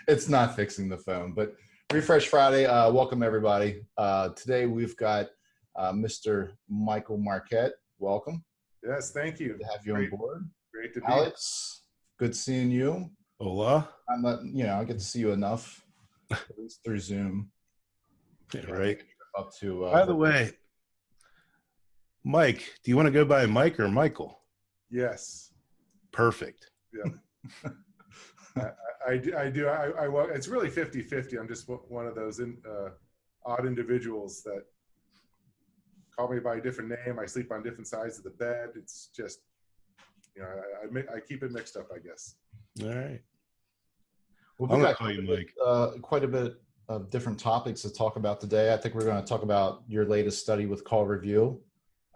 It's not fixing the phone, but Refresh Friday. Welcome everybody. Today we've got Mr. Michael Markett. Welcome. Yes, thank you. Good to have you on board. Great to be. Alex, good seeing you. Hola. I'm not, I get to see you enough, at least through Zoom. Yeah, right. Up to. By the way, Mike, do you want to go by Mike or Michael? Yes. Perfect. Yeah. I do. It's really 50-50. I'm just one of those odd individuals that call me by a different name. I sleep on different sides of the bed. It's just, I keep it mixed up, I guess. All right. Well, we got quite a bit of different topics to talk about today. I think we're going to talk about your latest study with CallRevu,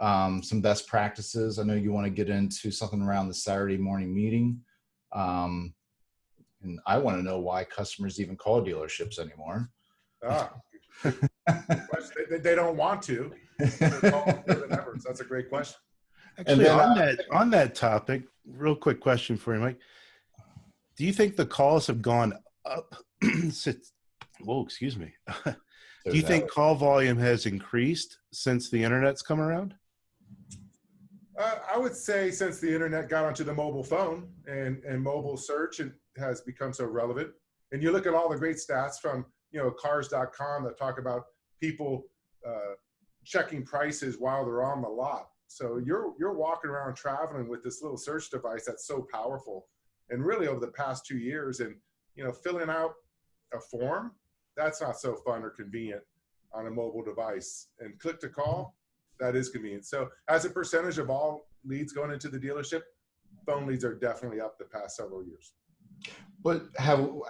some best practices. I know you want to get into something around the Saturday morning meeting. And I want to know why customers even call dealerships anymore. They don't want to. They're calling more than ever, so that's a great question. Actually, on that topic, real quick question for you, Mike. Do you think the calls have gone up since, excuse me. Do you think call volume has increased since the internet's come around? I would say since the internet got onto the mobile phone and mobile search has become so relevant. And you look at all the great stats from, cars.com that talk about people checking prices while they're on the lot. So you're walking around traveling with this little search device that's so powerful. And really over the past 2 years and, filling out a form, that's not so fun or convenient on a mobile device. And click to call, that is convenient. So as a percentage of all leads going into the dealership, phone leads are definitely up the past several years. But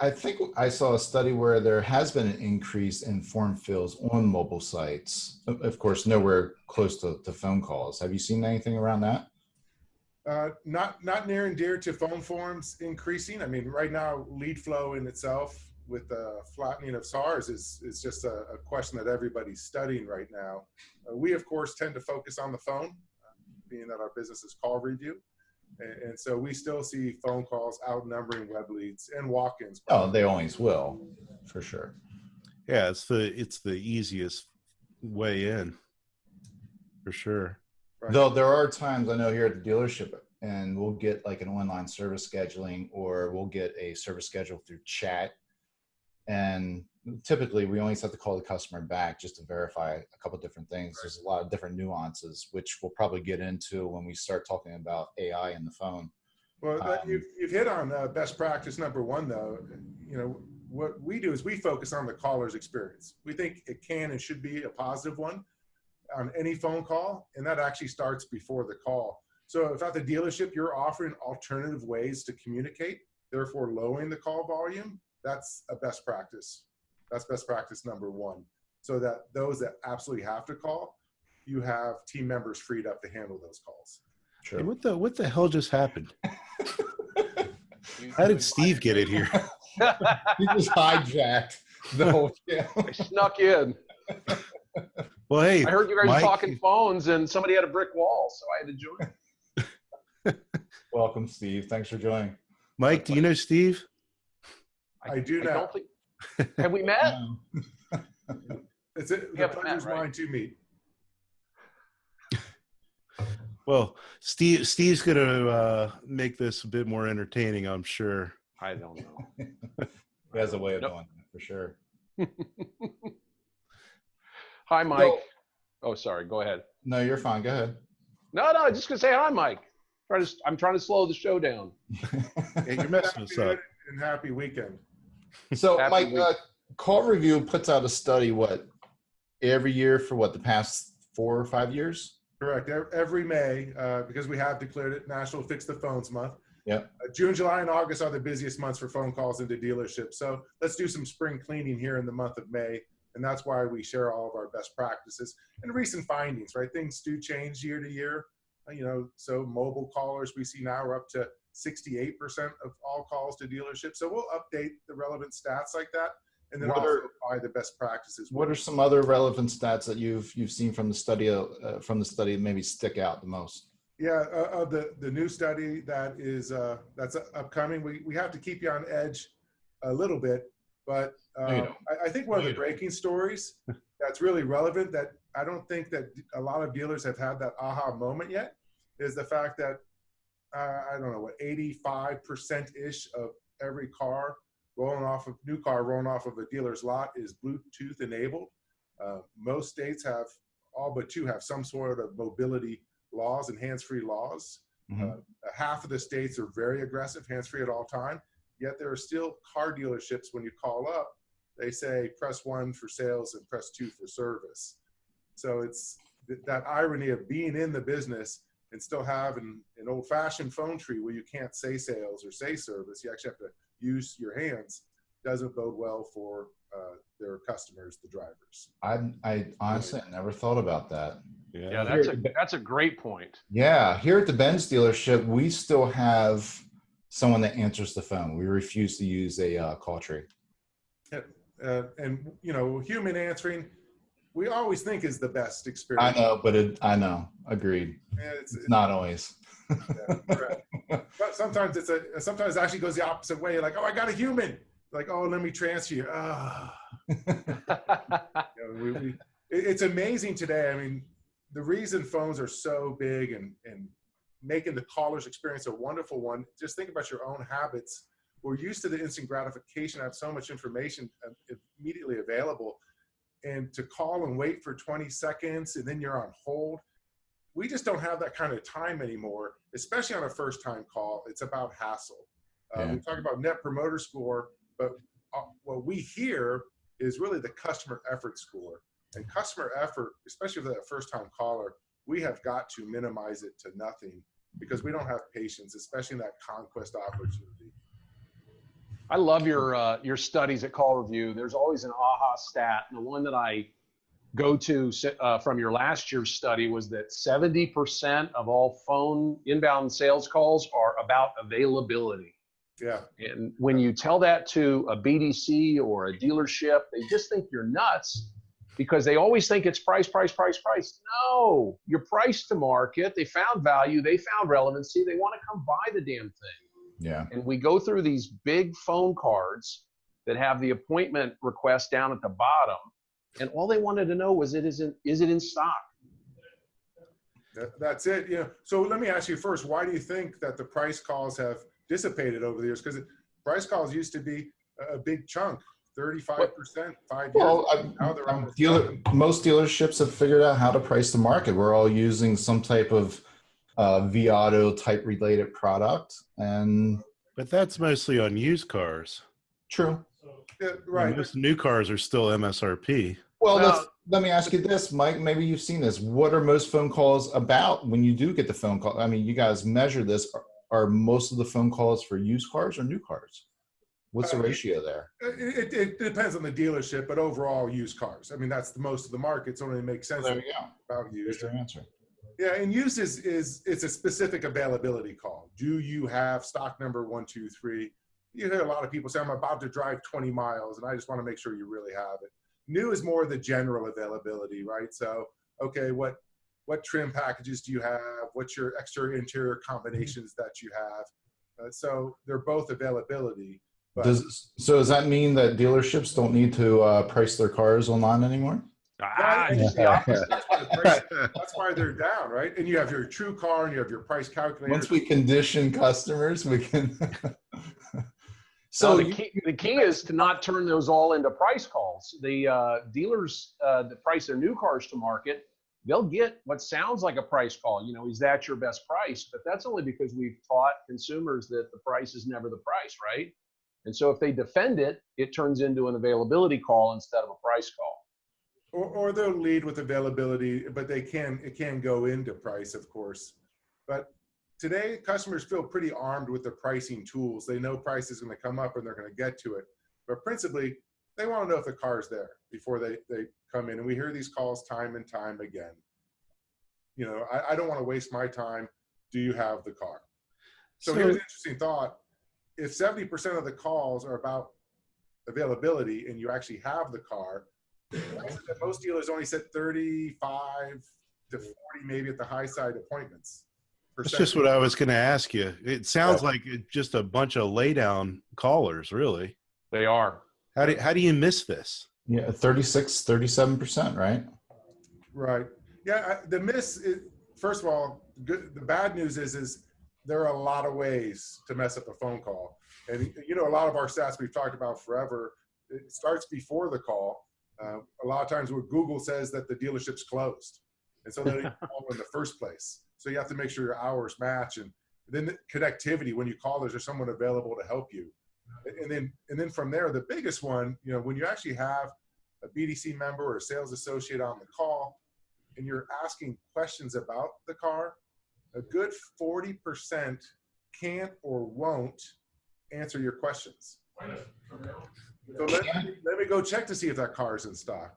I think I saw a study where there has been an increase in form fills on mobile sites. Of course, nowhere close to phone calls. Have you seen anything around that? Not near and dear to phone forms increasing. I mean, right now, lead flow in itself with the flattening of SARs is just a question that everybody's studying right now. We, of course, tend to focus on the phone, being that our business is CallRevu. And so we still see phone calls outnumbering web leads and walk-ins. Oh, they always will, for sure. Yeah, it's the easiest way in, for sure. Right. Though there are times I know here at the dealership, and we'll get like an online service scheduling, or we'll get a service schedule through chat. And typically we always have to call the customer back just to verify a couple of different things. There's a lot of different nuances, which we'll probably get into when we start talking about AI in the phone. Well, you've hit on best practice number one, though. What we do is we focus on the caller's experience. We think it can and should be a positive one on any phone call, and that actually starts before the call. So if at the dealership you're offering alternative ways to communicate, therefore lowering the call volume, that's a best practice. That's best practice number one. So that those that absolutely have to call, you have team members freed up to handle those calls. Sure. Hey, what the hell just happened? How did Steve get it here? He just hijacked the whole channel. I snuck in. Well, hey, I heard you guys Mike, talking phones and somebody had a brick wall, so I had to join. Welcome, Steve. Thanks for joining. Mike, do you know Steve? I do now. Don't think, have we met? It's the pleasure's mine to meet. Well, Steve's going to make this a bit more entertaining, I'm sure. I don't know. He has a way of doing it, for sure. Hi, Mike. Oh, sorry. Go ahead. No, you're fine. Go ahead. No, just going to say hi, Mike. I'm trying to slow the show down. Hey, you're messing us up. And happy weekend. So, Mike, CallRevu puts out a study, every year for the past 4 or 5 years? Correct. Every May, because we have declared it National Fix the Phones Month. Yep. June, July, and August are the busiest months for phone calls into dealerships. So let's do some spring cleaning here in the month of May. And that's why we share all of our best practices and recent findings, right? Things do change year to year. So mobile callers we see now are up to 68% of all calls to dealerships. So we'll update the relevant stats like that. And then also apply the best practices. What are some other relevant stats that you've seen from the study that maybe stick out the most? Yeah, the new study that is that's upcoming. We have to keep you on edge a little bit, but I think one of the breaking stories that's really relevant that I don't think that a lot of dealers have had that aha moment yet is the fact that I don't know what 85%-ish of every car new car rolling off of a dealer's lot is Bluetooth enabled. Most states have, all but two have some sort of mobility laws and hands-free laws. Half of the states are very aggressive, hands-free at all time. Yet there are still car dealerships when you call up, they say press 1 for sales and press 2 for service. So it's that irony of being in the business and still have an old-fashioned phone tree where you can't say sales or say service. You actually have to use your hands. Doesn't bode well for their customers, the drivers. I honestly never thought about that. Yeah, that's a great point. Yeah, here at the Benz dealership, we still have someone that answers the phone. We refuse to use a call tree. And human answering, we always think is the best experience. I know, but I know, agreed. It's not always. Yeah, correct. But sometimes sometimes it actually goes the opposite way. You're like, oh, I got a human. Like, oh, let me transfer you. It's amazing today. I mean, the reason phones are so big and making the caller's experience a wonderful one, just think about your own habits. We're used to the instant gratification. I have so much information immediately available. And to call and wait for 20 seconds and then you're on hold, we just don't have that kind of time anymore, especially on a first-time call. It's about hassle. We talk about Net Promoter Score, but what we hear is really the customer effort score. And customer effort, especially for that first-time caller, we have got to minimize it to nothing because we don't have patience, especially in that conquest opportunity. I love your studies at CallRevu. There's always an aha stat. And the one that I go to from your last year's study was that 70% of all phone inbound sales calls are about availability. Yeah. And when you tell that to a BDC or a dealership, they just think you're nuts because they always think it's price. No, you're priced to market. They found value. They found relevancy. They want to come buy the damn thing. Yeah. And we go through these big phone cards that have the appointment request down at the bottom. And all they wanted to know was, is it in stock? That's it. So let me ask you first, why do you think that the price calls have dissipated over the years? Because price calls used to be a big chunk, 35%, 5 years. Well, now they're most dealerships have figured out how to price the market. We're all using some type of V-Auto type related product. But that's mostly on used cars. True. Yeah, right. Most new cars are still MSRP. Well, let me ask you this, Mike. Maybe you've seen this. What are most phone calls about when you do get the phone call? I mean, you guys measure this. Are most of the phone calls for used cars or new cars? What's the ratio there? It depends on the dealership, but overall used cars. I mean, that's the most of the market, so it only makes sense There you go. about used. There's your answer. Yeah, and used it's a specific availability call. Do you have stock number 1, 2, 3? You hear a lot of people say, I'm about to drive 20 miles, and I just want to make sure you really have it. New is more the general availability, right? So, okay, what trim packages do you have? What's your exterior interior combinations that you have? So they're both availability. But So does that mean that dealerships don't need to price their cars online anymore? That's why they're down, right? And you have your true car and you have your price calculator. Once we condition customers, we can. So the key is to not turn those all into price calls. The dealers that price their new cars to market, they'll get what sounds like a price call. Is that your best price? But that's only because we've taught consumers that the price is never the price, right? And so if they defend it, it turns into an availability call instead of a price call. Or they'll lead with availability, but it can go into price, of course. But today, customers feel pretty armed with the pricing tools. They know price is going to come up and they're going to get to it. But principally, they want to know if the car's there before they come in. And we hear these calls time and time again. I don't want to waste my time. Do you have the car? So here's an interesting thought. If 70% of the calls are about availability and you actually have the car, most dealers only set 35 to 40, maybe at the high side appointments. That's just what I was going to ask you. It sounds like just a bunch of lay down callers, really. They are. How do you miss this? Yeah, 37%, right? Right. Yeah. The miss is, first of all, good. The bad news is there are a lot of ways to mess up a phone call. And, you know, a lot of our stats we've talked about forever, it starts before the call. A lot of times where Google says that the dealership's closed. And so they don't call in the first place. So you have to make sure your hours match. And then the connectivity, when you call, is there someone available to help you? And then from there, the biggest one, you know, when you actually have a BDC member or a sales associate on the call and you're asking questions about the car, a good 40% can't or won't answer your questions. So let me go check to see if that car is in stock.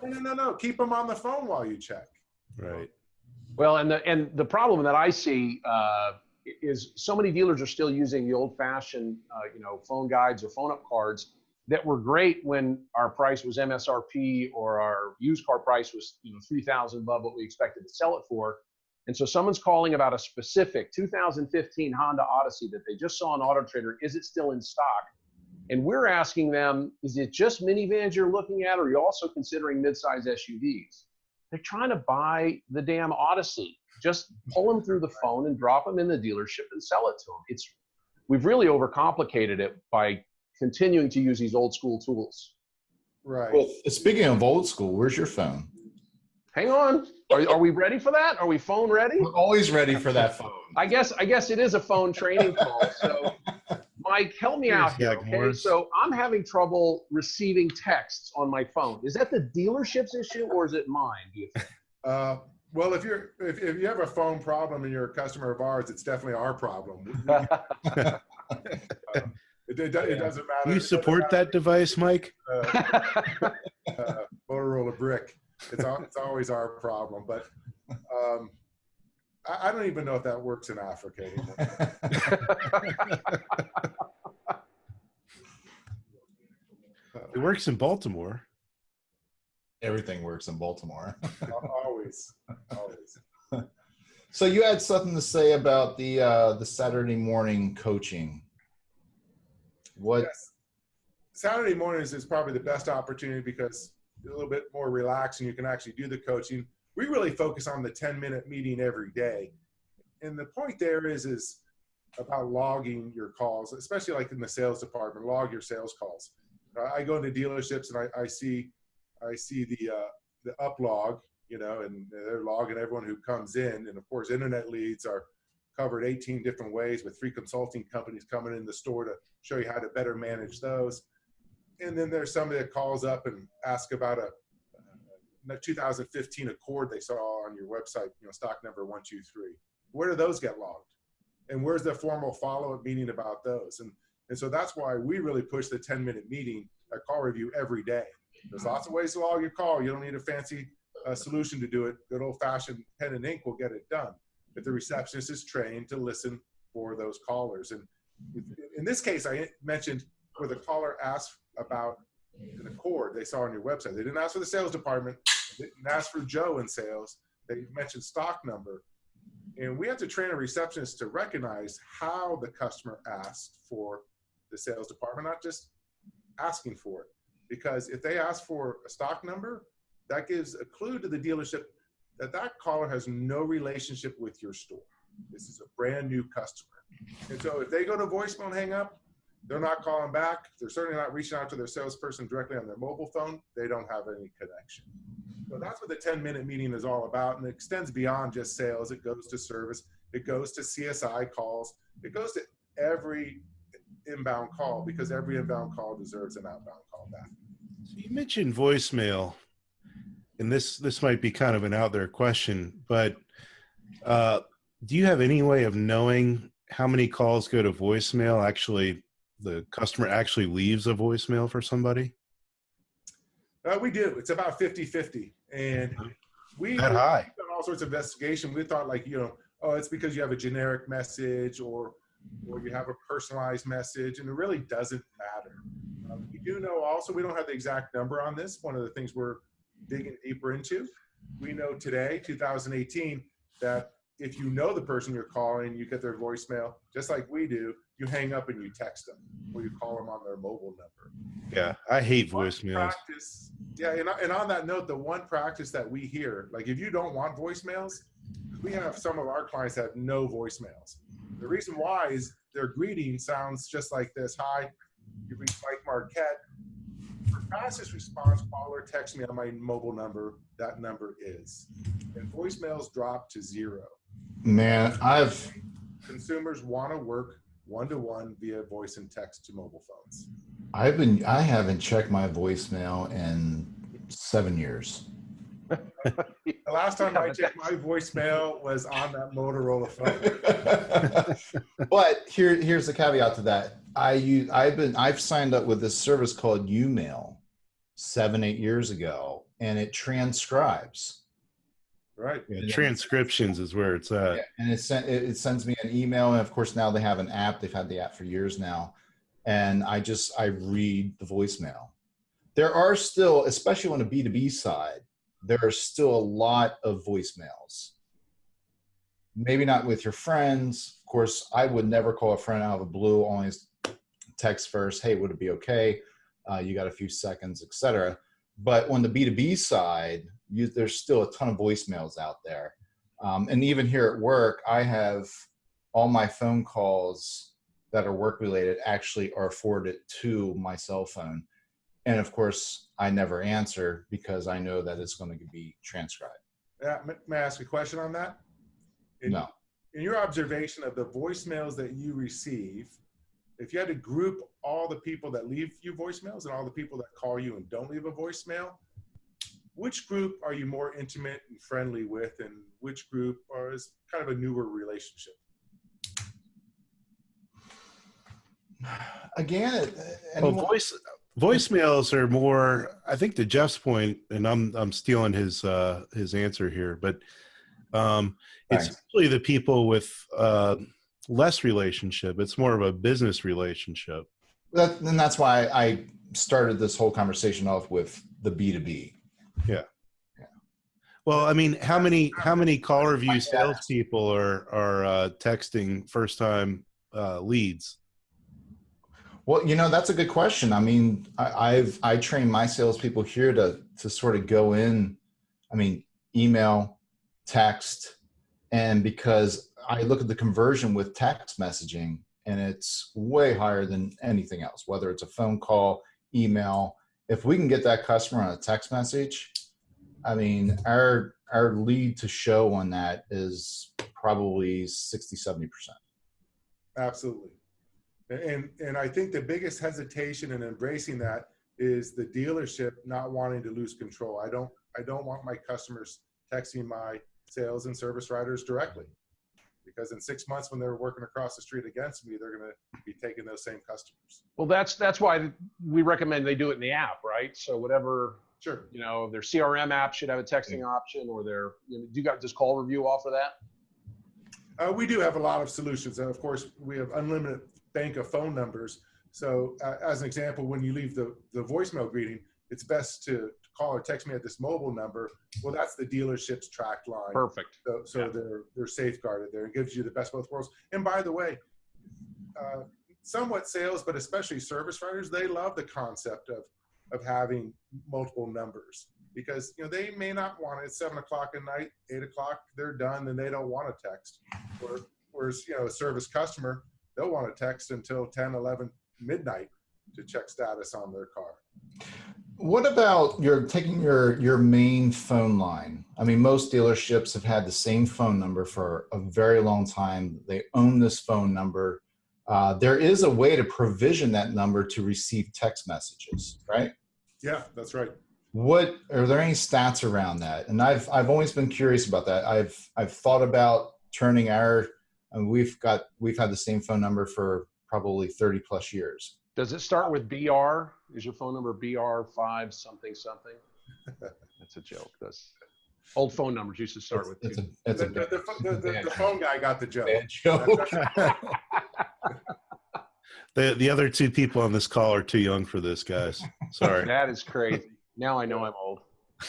No. Keep them on the phone while you check. Right. Well, and the problem that I see is so many dealers are still using the old-fashioned, phone guides or phone-up cards that were great when our price was MSRP or our used car price was $3,000 above what we expected to sell it for. And so someone's calling about a specific 2015 Honda Odyssey that they just saw on Auto Trader. Is it still in stock? And we're asking them, is it just minivans you're looking at, or are you also considering midsize SUVs? They're trying to buy the damn Odyssey. Just pull them through the phone and drop them in the dealership and sell it to them. We've really overcomplicated it by continuing to use these old school tools. Right. Well, speaking of old school, where's your phone? Hang on. Are we ready for that? Are we phone ready? We're always ready for that phone. I guess it is a phone training call. So Mike, help me out here, okay? So I'm having trouble receiving texts on my phone. Is that the dealership's issue or is it mine, do you think? Well, if you have a phone problem and you're a customer of ours, it's definitely our problem. It doesn't matter. You support that device, Mike? Motorola brick. It's always our problem. But I don't even know if that works in Africa anymore. It works in Baltimore. Everything works in Baltimore. Always. So you had something to say about the Saturday morning coaching. What? Yes. Saturday mornings is probably the best opportunity because it's a little bit more relaxed and you can actually do the coaching. We really focus on the 10-minute meeting every day. And the point there is about logging your calls, especially like in the sales department, log your sales calls. I go into dealerships and I see the uplog, and they're logging everyone who comes in. And of course, internet leads are covered 18 different ways with 3 consulting companies coming in the store to show you how to better manage those. And then there's somebody that calls up and asks about a 2015 Accord they saw on your website, stock number 123. Where do those get logged? And where's the formal follow-up meeting about those? And so that's why we really push the 10-minute meeting at Call Review every day. There's lots of ways to log your call. You don't need a fancy solution to do it. Good old-fashioned pen and ink will get it done. But the receptionist is trained to listen for those callers. And in this case, I mentioned where the caller asked about an Accord they saw on your website. They didn't ask for the sales department. They didn't ask for Joe in sales. They mentioned stock number. And we have to train a receptionist to recognize how the customer asked for the sales department, not just asking for it. Because if they ask for a stock number, that gives a clue to the dealership that caller has no relationship with your store. This is a brand new customer. And so if they go to voicemail and hang up, they're not calling back. They're certainly not reaching out to their salesperson directly on their mobile phone. They don't have any connection. So that's what the 10-minute meeting is all about. And it extends beyond just sales. It goes to service. It goes to CSI calls. It goes to every inbound call because every inbound call deserves an outbound call back. So you mentioned voicemail, and this might be kind of an out there question, but do you have any way of knowing how many calls go to voicemail? Actually, the customer actually leaves a voicemail for somebody? We do. It's about 50-50. And we've done all sorts of investigation. We thought it's because you have a generic message or you have a personalized message, and it really doesn't matter. We do know also, we don't have the exact number on this. One of the things we're digging deeper into. We know today, 2018, that if you know the person you're calling, you get their voicemail, just like we do, you hang up and you text them, or you call them on their mobile number. Yeah, I hate voicemails. Yeah, and on that note, the one practice that we hear, like if you don't want voicemails, we have some of our clients that have no voicemails. The reason why is their greeting sounds just like this. Hi, you reached Mike Markette. For fastest response, call or text me on my mobile number. That number is. And voicemails drop to 0. Man, consumers want to work one-to-one via voice and text to mobile phones. I haven't checked my voicemail in 7 years. The last time I checked my voicemail was on that Motorola phone. But here's the caveat to that. I've signed up with this service called Umail 7-8 years ago, and it transcribes. Right. Yeah, transcriptions is where it's at. Yeah, and it sends me an email, and of course now they have an app. They've had the app for years now, and I read the voicemail. There are still, especially on the B2B side, there are still a lot of voicemails. Maybe not with your friends. Of course, I would never call a friend out of the blue. Always text first. Hey, would it be okay? You got a few seconds, etc. But on the B2B side, there's still a ton of voicemails out there. And even here at work, I have all my phone calls that are work related actually are forwarded to my cell phone. And of course, I never answer because I know that it's going to be transcribed. May I ask a question on that? No. In your observation of the voicemails that you receive, if you had to group all the people that leave you voicemails and all the people that call you and don't leave a voicemail, which group are you more intimate and friendly with, and which group is kind of a newer relationship? Again, voicemails are more, I think, to Jeff's point, and I'm stealing his answer here, but it's usually the people with less relationship. It's more of a business relationship. And that's why I started this whole conversation off with the B2B. Yeah. Well, I mean, how many CallRevu salespeople are texting first time leads? Well, that's a good question. I mean, I train my salespeople here to sort of go in, email, text, and because I look at the conversion with text messaging, and it's way higher than anything else, whether it's a phone call, email. If we can get that customer on a text message, our lead to show on that is probably 60-70%. Absolutely. And I think the biggest hesitation in embracing that is the dealership not wanting to lose control. I don't want my customers texting my sales and service writers directly, because in 6 months when they're working across the street against me, they're going to be taking those same customers. Well, that's why we recommend they do it in the app, right? So whatever, sure, their CRM app should have a texting option, or does CallRevu offer that? We do have a lot of solutions, and of course we have unlimited bank of phone numbers. So as an example, when you leave the voicemail greeting, it's best to call or text me at this mobile number. Well, that's the dealership's tracked line. Perfect. So they're safeguarded there. It gives you the best of both worlds. And by the way, somewhat sales, but especially service writers, they love the concept of having multiple numbers, because they may not want it at 7 o'clock at night, 8 o'clock, they're done, and they don't want to text. Whereas a service customer, they'll want to text until 10, 11, midnight to check status on their car. What about taking your main phone line? Most dealerships have had the same phone number for a very long time. They own this phone number. There is a way to provision that number to receive text messages, right? Yeah, that's right. Are there any stats around that? And I've always been curious about that. I've thought about turning we've had the same phone number for probably 30 plus years. Does it start with BR? Is your phone number BR5 something something? That's a joke. That's old phone numbers used to start with. The phone guy got the joke. Bad joke. The other two people on this call are too young for this, guys. Sorry. That is crazy. Now I know I'm old.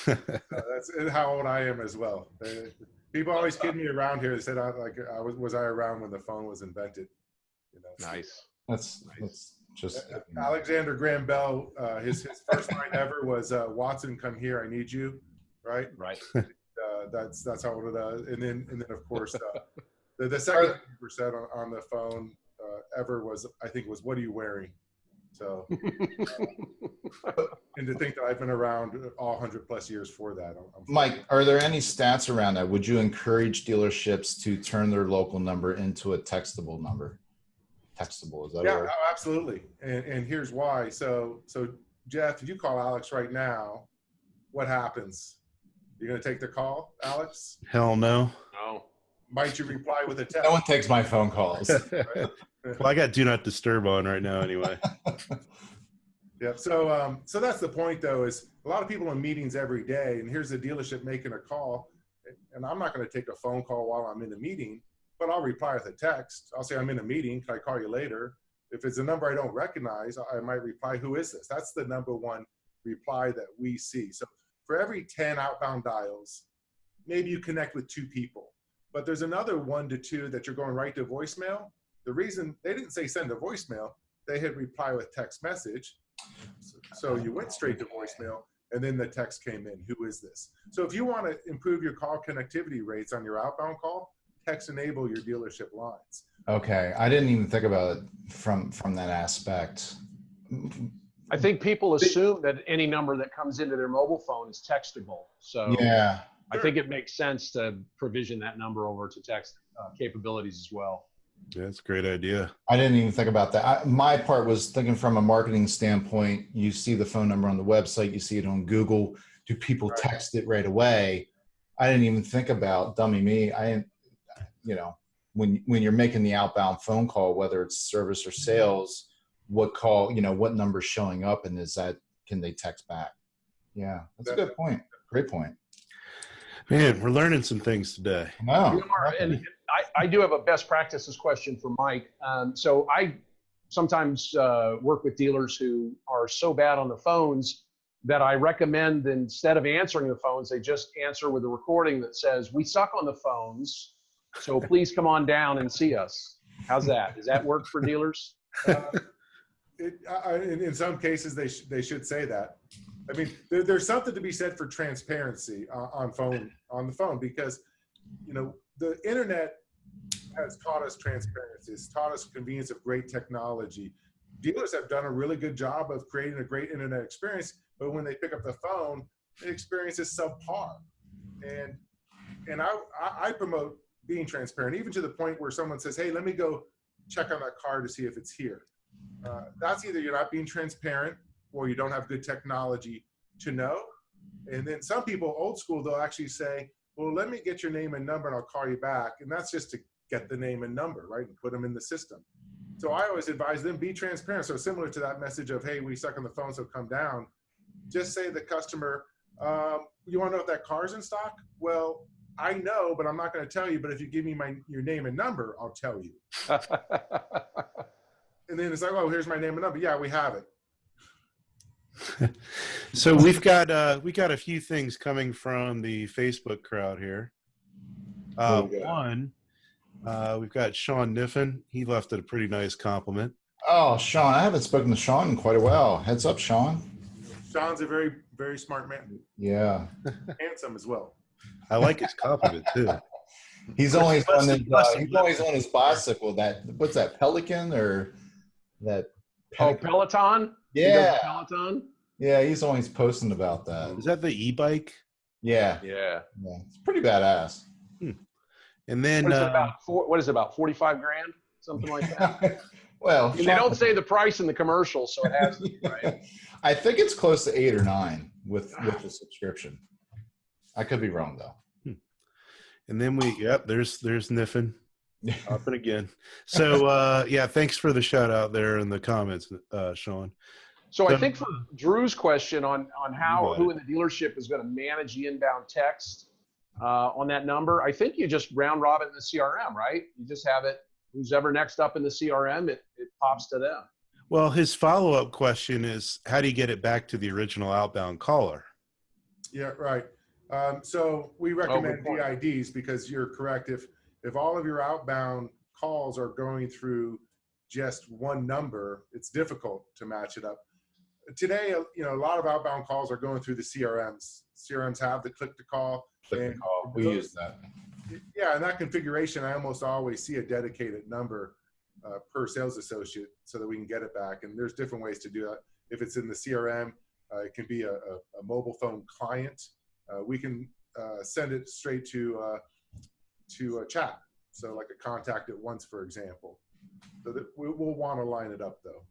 That's how old I am as well. People always kid me around here. They said, was I around when the phone was invented? You know, Nice. That's just Alexander Graham Bell. His first line ever was, "Watson, come here, I need you." Right. Right. That's how it does. And then of course the second percent on the phone ever was, I think, was, "What are you wearing?" So, and to think that I've been around all 100+ years for that. Mike, are there any stats around that? Would you encourage dealerships to turn their local number into a textable number? Textable, is that yeah, a word? absolutely. And here's why. So Jeff, if you call Alex right now, what happens? You're going to take the call, Alex? Hell no. No. Might you reply with a text? No one takes my phone calls. Well, I got do not disturb on right now anyway. Yeah. So that's the point, though, is a lot of people in meetings every day, and here's the dealership making a call, and I'm not going to take a phone call while I'm in a meeting, but I'll reply with a text. I'll say, "I'm in a meeting. Can I call you later?" If it's a number I don't recognize, I might reply, "Who is this?" That's the number one reply that we see. So for every 10 outbound dials, maybe you connect with 2 people, but there's another 1 to 2 that you're going right to voicemail. The reason they didn't say send a voicemail, they hit reply with text message. So you went straight to voicemail, and then the text came in, "Who is this?" So if you want to improve your call connectivity rates on your outbound call, text enable your dealership lines. Okay, I didn't even think about it from that aspect. I think people assume that any number that comes into their mobile phone is textable. So Yeah. I think it makes sense to provision that number over to text capabilities as well. Yeah, that's a great idea. I didn't even think about that. My part was thinking from a marketing standpoint. You see the phone number on the website, you see it on Google. Do people text it right away? I didn't even think about, dummy me. I didn't, when you're making the outbound phone call, whether it's service or sales, what call, what number's showing up, and can they text back? Yeah, that's a good point. Great point. Man, we're learning some things today. No. And I do have a best practices question for Mike. So I sometimes work with dealers who are so bad on the phones that I recommend that instead of answering the phones, they just answer with a recording that says, "We suck on the phones, so please come on down and see us." How's that? Does that work for dealers? In some cases, they should say that. I mean, there's something to be said for transparency on the phone, because the internet has taught us transparency. It's taught us convenience of great technology. Dealers have done a really good job of creating a great internet experience, but when they pick up the phone, the experience is subpar. And I promote being transparent, even to the point where someone says, "Hey, let me go check on that car to see if it's here." That's either you're not being transparent or you don't have good technology to know. And then some people, old school, they'll actually say, "Well, let me get your name and number and I'll call you back." And that's just to get the name and number, right? And put them in the system. So I always advise them, be transparent. So similar to that message of, "Hey, we suck on the phone, so come down." Just say to the customer, "You want to know if that car's in stock?" "Well, I know, but I'm not going to tell you. But if you give me your name and number, I'll tell you." And then it's like, "Oh, here's my name and number." "Yeah, we have it." So we got a few things coming from the Facebook crowd here. One, we've got Sean Niffen. He left it a pretty nice compliment. Oh, Sean, I haven't spoken to Sean in quite a while. Heads up, Sean. Sean's a very, very smart man. Yeah. Handsome as well. I like his compliment too. He's always on his bicycle. What's that, Pelican or that? Peloton? Yeah. Peloton? Yeah, he's always posting about that. Is that the e-bike? Yeah. Yeah. It's pretty badass. And then what is it about 45 grand? Something like that. Well, they don't say the price in the commercial, so it has to be, right? I think it's close to 8 or 9 with the subscription. I could be wrong though. And then there's Niffen up and again. So thanks for the shout out there in the comments, Sean. So I think for Drew's question on who in the dealership is going to manage the inbound text on that number, I think you just round robin in the CRM, right? You just have it, who's ever next up in the CRM, it pops to them. Well, his follow-up question is, how do you get it back to the original outbound caller? Yeah, right. So we recommend DIDs because you're correct. If all of your outbound calls are going through just one number, it's difficult to match it up. Today, a lot of outbound calls are going through the CRMs. CRMs have the click to call. We use that. Yeah, in that configuration, I almost always see a dedicated number per sales associate so that we can get it back. And there's different ways to do that. If it's in the CRM, it can be a mobile phone client. We can send it straight to a chat. So like a contact at once, for example. So that we'll want to line it up though.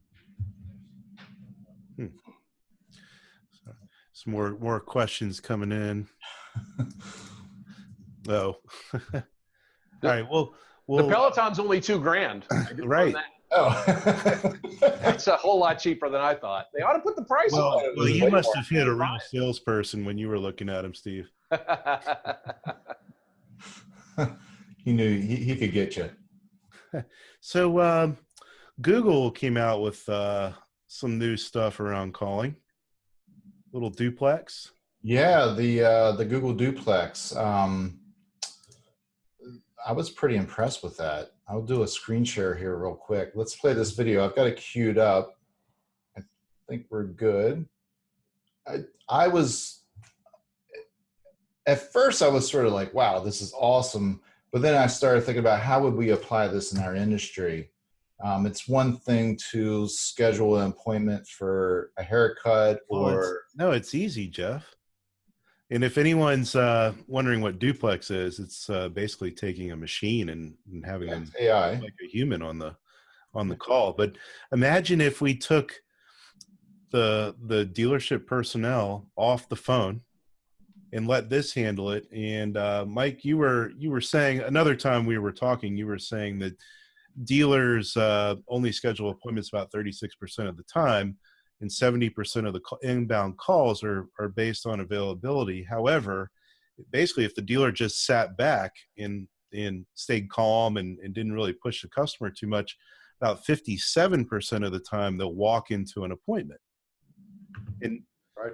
So, some more questions coming in. Oh, all right. Well, the Peloton's only $2,000. Right. Oh, That's a whole lot cheaper than I thought. They ought to put the price on it. Well, you must have hit a real salesperson when you were looking at him, Steve. he knew he could get you. So Google came out with some new stuff around calling. Little Duplex. Yeah, the Google Duplex. I was pretty impressed with that. I'll do a screen share here real quick. Let's play this video. I've got it queued up. I think we're good. I was, at first I was sort of like, wow, this is awesome. But then I started thinking about how would we apply this in our industry? It's one thing to schedule an appointment for a haircut or... No, it's easy, Jeff. And if anyone's wondering what Duplex is, it's basically taking a machine and having them AI, like a human on the call. But imagine if we took the dealership personnel off the phone and let this handle it. And Mike, you were saying another time we were talking, you were saying that dealers only schedule appointments about 36% of the time. And 70% of the inbound calls are based on availability. However, basically, if the dealer just sat back and stayed calm and didn't really push the customer too much, about 57% of the time they'll walk into an appointment. And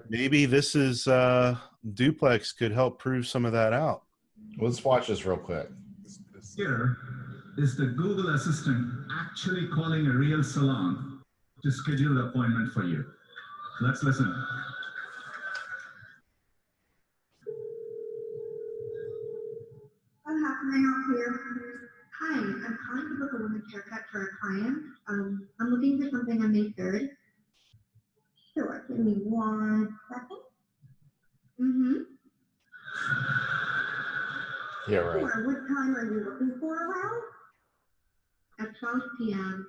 maybe this is Duplex could help prove some of that out. Let's watch this real quick. Here is the Google Assistant actually calling a real salon to schedule the appointment for you. Let's listen. How can I help you? Hi, I'm calling to book a women's haircut for a client. I'm looking for something on May 3rd. Sure, give me 1 second. Yeah, right. Sure, what time are you looking for around? At 12 p.m.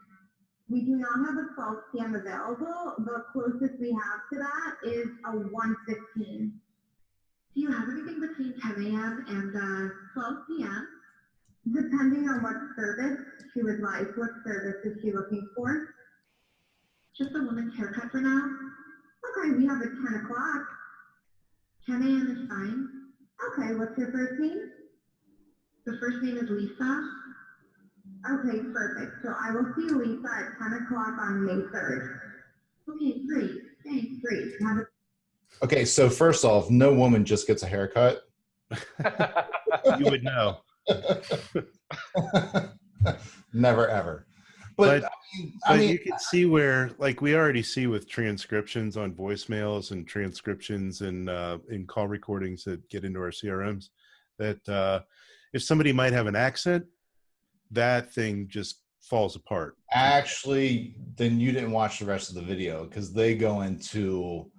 We do not have a 12 p.m. available. The closest we have to that is a 1:15. Do you have anything between 10 a.m. and 12 p.m.? Depending on what service she would like. What service is she looking for? Just a woman's haircut for now? Okay, we have it 10 o'clock. 10 a.m. is fine. Okay, what's your first name? The first name is Lisa. Okay, perfect. So I will see Lisa at 10 o'clock on May 3rd. Okay, great. Thanks, great. Okay, so first off, no woman just gets a haircut. You would know. Never, ever. But I mean, you can see where, like we already see with transcriptions on voicemails and transcriptions and in call recordings that get into our CRMs, that if somebody might have an accent, that thing just falls apart. Actually, then you didn't watch the rest of the video because they go into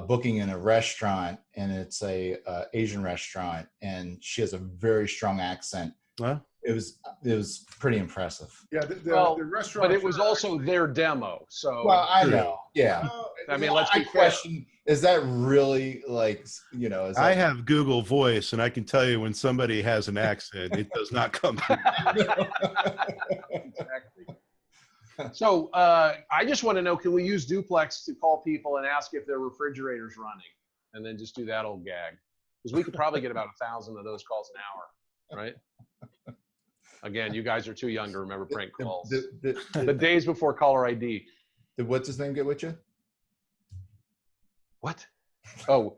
booking in a restaurant, and it's a Asian restaurant, and she has a very strong accent. Huh? It was pretty impressive. Yeah, the restaurant. But it was also their demo. So well, I know. Yeah. I mean, let's be fair. Question, is that really like, you know? I have Google Voice, and I can tell you when somebody has an accent, it does not come through. Exactly. So I just want to know, can we use Duplex to call people and ask if their refrigerator's running, and then just do that old gag? Because we could probably get about 1,000 of those calls an hour, right? Again, you guys are too young to remember prank calls. The days before caller ID. Did what's his name get with you? What? Oh.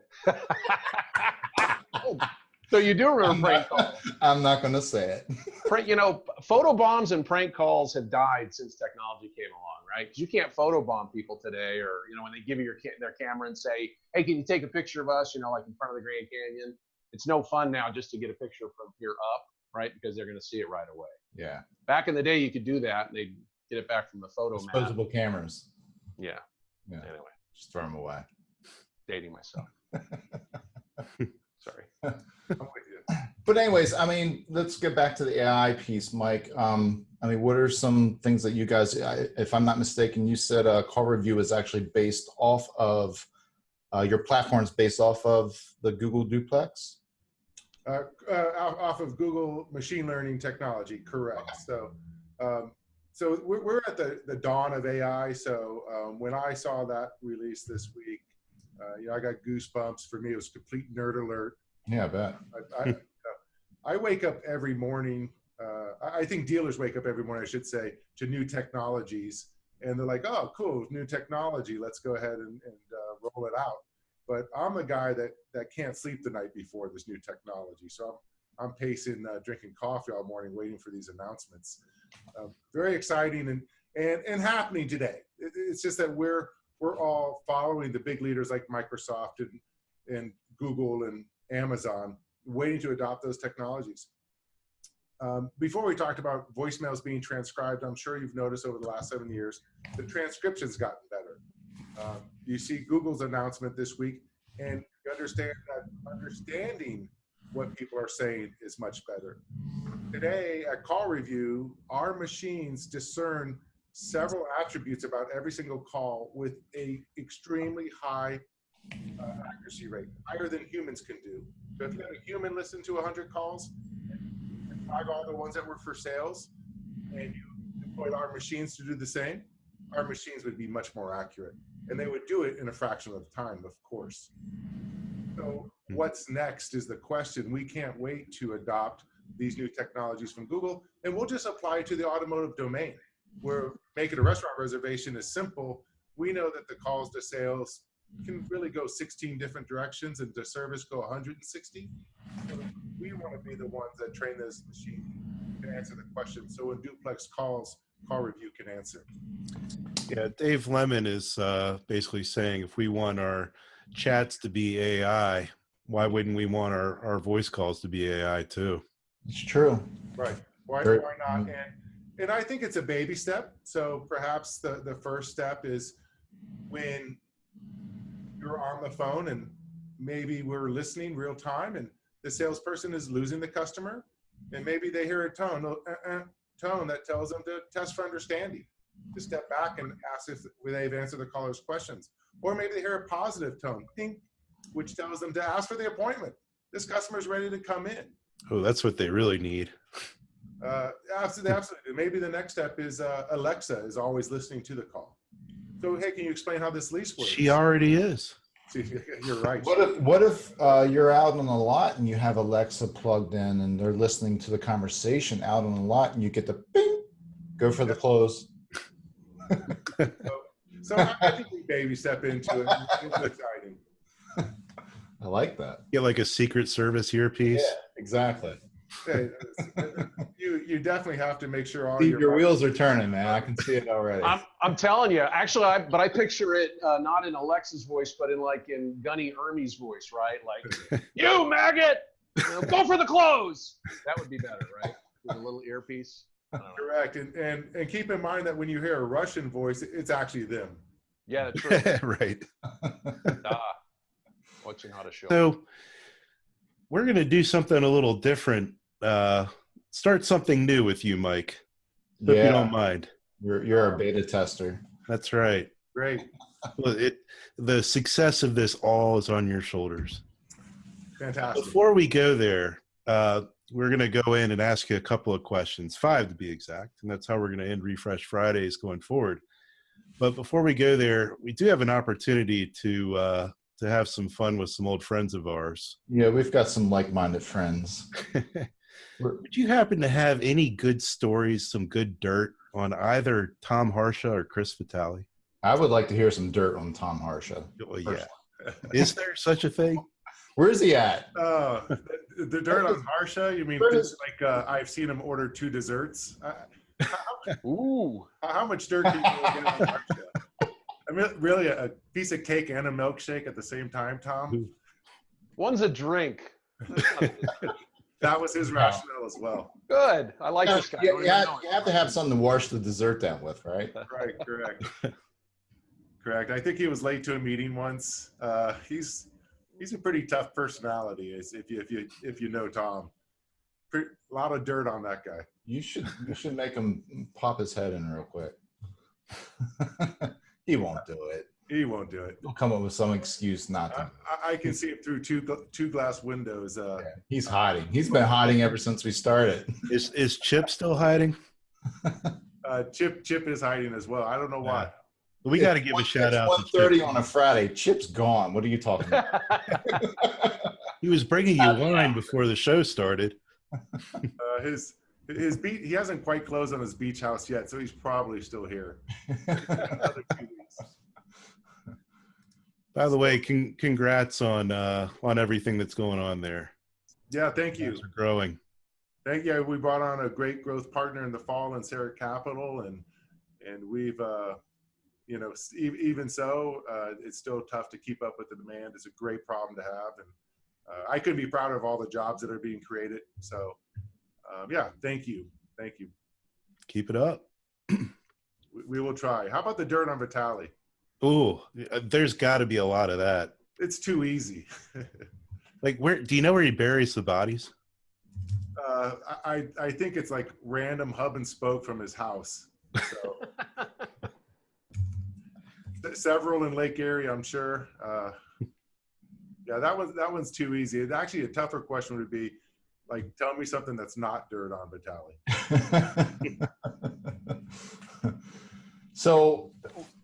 So you do remember prank calls. I'm not going to say it. You know, photo bombs and prank calls have died since technology came along, right? Because you can't photo bomb people today, or, you know, when they give you their camera and say, hey, can you take a picture of us, you know, like in front of the Grand Canyon? It's no fun now just to get a picture from here up, right? Because they're going to see it right away. Yeah. Back in the day, you could do that, and they'd get it back from the photo map. Disposable cameras. Yeah. Yeah. Anyway. Just throw them away. Dating myself. Sorry. But anyways, I mean, let's get back to the AI piece, Mike. I mean, what are some things that you guys, if I'm not mistaken, you said CallRevu is actually based off of, your platform's based off of the Google Duplex? Off of Google machine learning technology, correct. So, so we're at the dawn of AI. So when I saw that release this week, you know, I got goosebumps. For me, it was complete nerd alert. Yeah, I bet. I wake up every morning. I think dealers wake up every morning, I should say, to new technologies, and they're like, "Oh, cool, new technology. Let's go ahead and roll it out." But I'm a guy that can't sleep the night before this new technology, so I'm pacing, drinking coffee all morning, waiting for these announcements. Very exciting and happening today. It's just that we're all following the big leaders like Microsoft and Google and Amazon, waiting to adopt those technologies. Before we talked about voicemails being transcribed, I'm sure you've noticed over the last 7 years, the transcription's gotten better. You see Google's announcement this week, and you understand that understanding what people are saying is much better. Today at CallRevu, our machines discern several attributes about every single call with a extremely high accuracy rate, higher than humans can do. So if you had a human listen to 100 calls and flag all the ones that were for sales, and you deployed our machines to do the same, our machines would be much more accurate. And they would do it in a fraction of the time, of course. So what's next is the question. We can't wait to adopt these new technologies from Google, and we'll just apply it to the automotive domain, where making a restaurant reservation is simple. We know that the calls to sales can really go 16 different directions, and to service go 160. So we want to be the ones that train this machine to answer the question. So when Duplex calls, CallRevu can answer. Yeah, Dave Lemon is basically saying if we want our chats to be AI, why wouldn't we want our voice calls to be AI too? It's true. Right. Why not? And I think it's a baby step. So perhaps the first step is when you're on the phone and maybe we're listening real time and the salesperson is losing the customer, and maybe they hear a tone that tells them to test for understanding, to step back and ask if they've answered the caller's questions. Or maybe they hear a positive tone, ding, which tells them to ask for the appointment. This customer's ready to come in. Oh, that's what they really need. Absolutely. Maybe the next step is Alexa is always listening to the call. So, hey, can you explain how this lease works? She already is. You're right. What if you're out on the lot and you have Alexa plugged in and they're listening to the conversation out on the lot, and you get the bing, go for the close. So I think we baby step into it. It's exciting. I like that. Get like a Secret Service earpiece. Yeah, exactly. Hey, you definitely have to make sure all Steve, your wheels are turning, man. I can see it already. I'm telling you. Actually, I picture it not in Alexa's voice, but in Gunny Ermey's voice, right? Like, you maggot, go for the close. That would be better, right? With a little earpiece. Correct. And keep in mind that when you hear a Russian voice, it's actually them. Yeah, true. Right. Watching how to show. So we're going to do something a little different. Start something new with you, Mike. If you don't mind. You're a beta tester. That's right. Great. Well, the success of this all is on your shoulders. Fantastic. Before we go there, we're going to go in and ask you a couple of questions, 5 to be exact, and that's how we're going to end Refresh Fridays going forward. But before we go there, we do have an opportunity to have some fun with some old friends of ours. Yeah, we've got some like-minded friends. Would you happen to have any good stories, some good dirt on either Tom Harsha or Chris Vitaly? I would like to hear some dirt on Tom Harsha. Well, yeah. Is there such a thing? Where is he at? The dirt on Harsha. You mean like I've seen him order 2 desserts? How much dirt can you get on Harsha? I mean, really, a piece of cake and a milkshake at the same time, Tom? One's a drink. That was his rationale as well. Good. I like this guy. You have to have something to wash the dessert down with, right? Right, correct. Correct. I think he was late to a meeting once. He's a pretty tough personality, if you know Tom. A lot of dirt on that guy. You should make him pop his head in real quick. He won't do it. He won't do it. He'll come up with some excuse not to. I can see him through two glass windows. Yeah, he's hiding. He's been hiding ever since we started. Is Chip still hiding? Chip is hiding as well. I don't know why. We got to give a shout out. 1:30 on a Friday. Chip's gone. What are you talking about? He was bringing you wine before the show started. His beach. He hasn't quite closed on his beach house yet, so he's probably still here. Another 2 weeks. By the way, congrats on everything that's going on there. Yeah, thank you. For growing. Thank you. We brought on a great growth partner in the fall in Sarah Capital, and we've even so, it's still tough to keep up with the demand. It's a great problem to have, and I couldn't be prouder of all the jobs that are being created. So, yeah, thank you. Keep it up. We will try. How about the dirt on Vitaly? Oh, there's got to be a lot of that. It's too easy. Like, where do you know where he buries the bodies? I think it's like random hub and spoke from his house. So. Several in Lake Erie, I'm sure. Yeah, that one's too easy. Actually, a tougher question would be, like, tell me something that's not dirt on Vitaly. So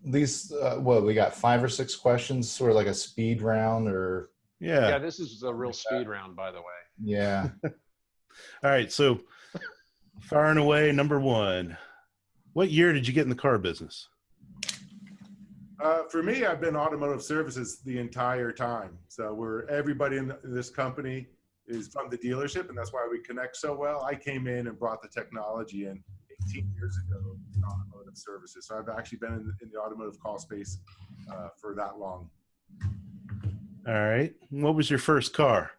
these, we got 5 or 6 questions, sort of like a speed round, or yeah. This is a real speed round, by the way. Yeah. All right, so firing away, number 1. What year did you get in the car business? For me, I've been automotive services the entire time. So everybody in this company is from the dealership, and that's why we connect so well. I came in and brought the technology in 18 years ago in automotive services. So I've actually been in the automotive call space for that long. All right. What was your first car?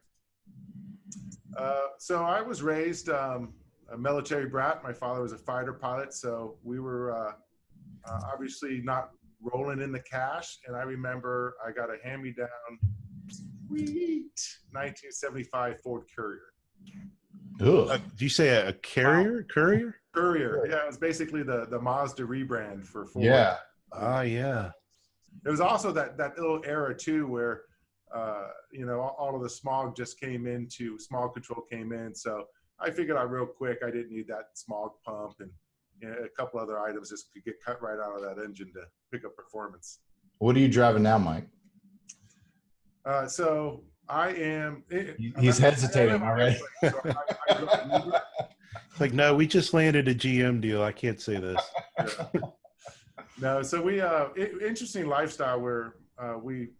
So I was raised a military brat. My father was a fighter pilot, so we were obviously not rolling in the cash. And I remember I got a hand-me-down, sweet 1975 Ford Courier. Do you say a Carrier? Wow. Courier? Courier. Yeah, it was basically the Mazda rebrand for Ford. Yeah. Yeah. It was also that little era too where all of the smog control came in. So I figured out real quick I didn't need that smog pump, and a couple other items just could get cut right out of that engine to pick up performance. What are you driving now, Mike? So I am. He's hesitating already. Like, no, we just landed a GM deal. I can't say this. Yeah. No, so we interesting lifestyle where we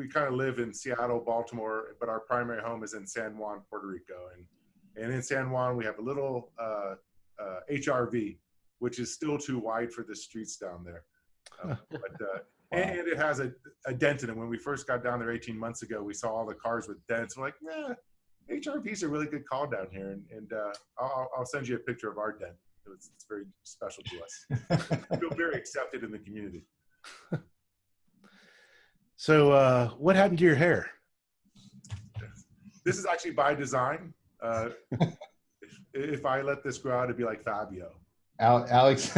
kind of live in Seattle, Baltimore, but our primary home is in San Juan, Puerto Rico, and in San Juan we have a little HRV, which is still too wide for the streets down there. And it has a dent in it. When we first got down there 18 months ago, we saw all the cars with dents. We're like, HRV's a really good call down here, and I'll send you a picture of our dent. It's very special to us. I feel very accepted in the community. So what happened to your hair? This is actually by design. If I let this grow out, it'd be like Fabio. Alex.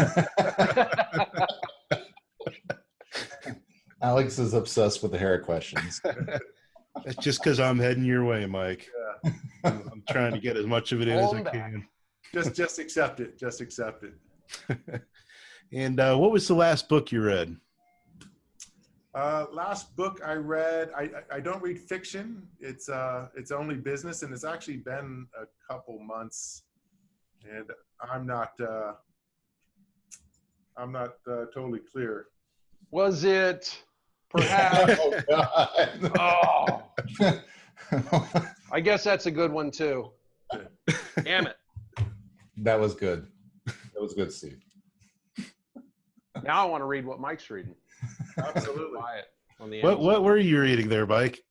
Alex is obsessed with the hair questions. That's just because I'm heading your way, Mike. Yeah. I'm trying to get as much of it in as I can. Just accept it. Just accept it. And what was the last book you read? Last book I read, I don't read fiction. It's only business, and it's actually been a couple months, and I'm not totally clear. Was it perhaps? Oh, God. Oh. I guess that's a good one too. Damn it. That was good. That was good, Steve. Now I want to read what Mike's reading. Absolutely. Buy it on the What were you reading there, Mike?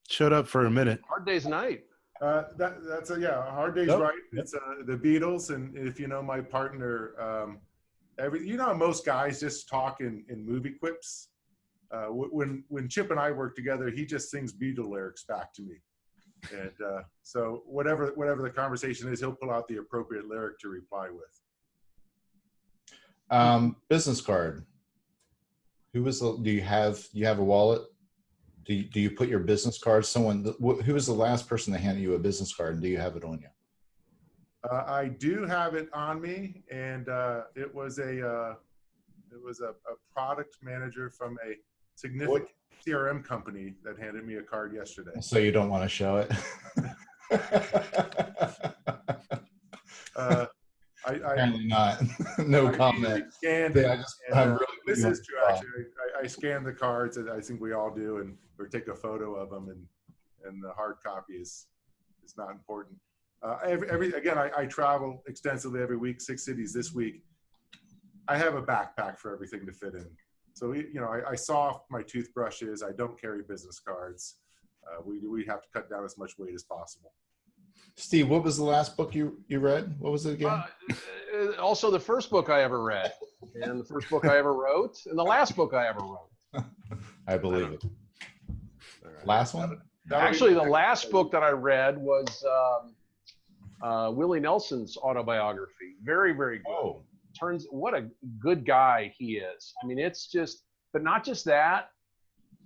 Showed up for a minute. Hard Day's Night. That's a Hard Day's Right. It's the Beatles, and if you know my partner, most guys just talk in movie quips. When Chip and I work together, he just sings Beatle lyrics back to me, and so whatever the conversation is, he'll pull out the appropriate lyric to reply with. Business card. Do you have a wallet? Do you put your business card? Who was the last person to hand you a business card, and do you have it on you? I do have it on me, and it was a product manager from a significant CRM company that handed me a card yesterday. So you don't want to show it? Apparently not. No comment. This is true. Actually, I scan the cards, and I think we all do, or take a photo of them, and the hard copy is not important. I travel extensively every week, 6 cities this week. I have a backpack for everything to fit in. So I saw my toothbrushes. I don't carry business cards. We have to cut down as much weight as possible. Steve, what was the last book you read? What was it again? Also, the first book I ever read, and the first book I ever wrote, and the last book I ever wrote. I believe it. Last one? Actually, the last book that I read was Willie Nelson's autobiography. Very, very good. Oh. What a good guy he is. I mean, it's just, but not just that.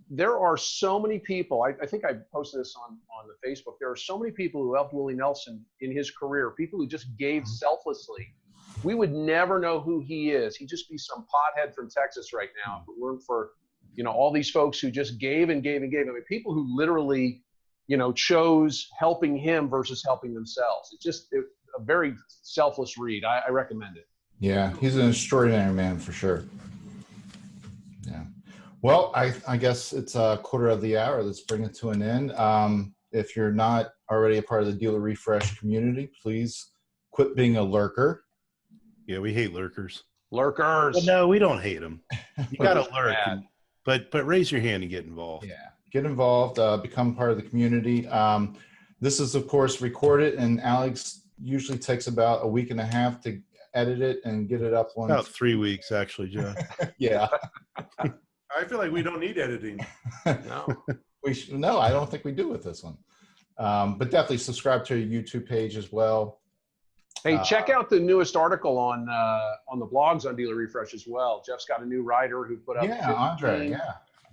There are so many people, I think I posted this on the Facebook, there are so many people who helped Willie Nelson in his career, people who just gave selflessly. We would never know who he is. He'd just be some pothead from Texas right now if it weren't for, all these folks who just gave and gave and gave. I mean, people who literally, chose helping him versus helping themselves. It's just a very selfless read. I recommend it. Yeah, he's an extraordinary man for sure. Yeah. Well, I guess it's a quarter of the hour. Let's bring it to an end. If you're not already a part of the Dealer Refresh community, please quit being a lurker. Yeah, we hate lurkers. Lurkers. Well, no, we don't hate them. You got to lurk, but raise your hand and get involved. Yeah, get involved. Become part of the community. This is, of course, recorded, and Alex usually takes about a week and a half to edit it and get it up on. About 3 weeks, actually, John. Yeah. I feel like we don't need editing. No, no, I don't think we do with this one. But definitely subscribe to our YouTube page as well. Hey, check out the newest article on the blogs on Dealer Refresh as well. Jeff's got a new writer who put up Andre,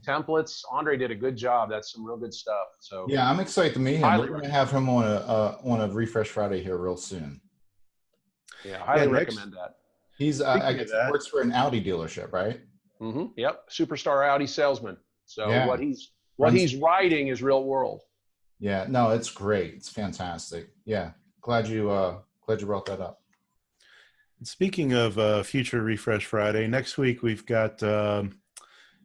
templates. Andre did a good job. That's some real good stuff. So yeah, I'm excited to meet him. We're going to have him on a Refresh Friday here real soon. Yeah, I highly recommend that. He's I guess he works for an Audi dealership, right? Mm-hmm. Yep, superstar Audi salesman. So what he's writing is real world. Yeah, no, it's great. It's fantastic. Yeah, glad you brought that up. Speaking of future Refresh Friday, next week we've got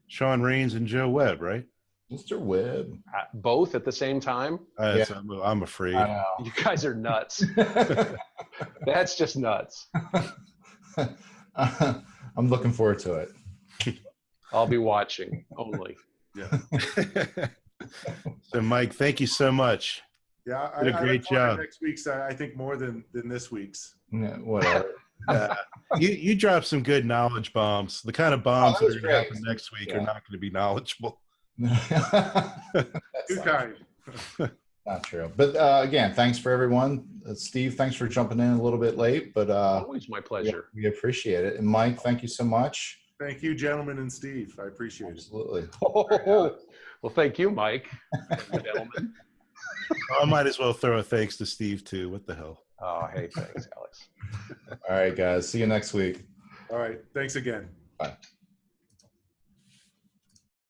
Sean Raines and Joe Webb, right? Mr. Webb. Both at the same time? I'm afraid. You guys are nuts. That's just nuts. I'm looking forward to it. I'll be watching only. Yeah. So, Mike, thank you so much. Yeah, did a great job. Next week's, I think, more than this week's. Yeah, whatever. You dropped some good knowledge bombs. The kind of bombs that are going to happen next week are not going to be knowledgeable. Too kind. Not true. But again, thanks for everyone. Steve, thanks for jumping in a little bit late, but always my pleasure. We appreciate it. And Mike, thank you so much. Thank you, gentlemen, and Steve. I appreciate Absolutely. it. Well, thank you, Mike. Gentlemen. I might as well throw a thanks to Steve too. What the hell? Oh, hey, thanks, Alex. All right, guys. See you next week. All right. Thanks again. Bye.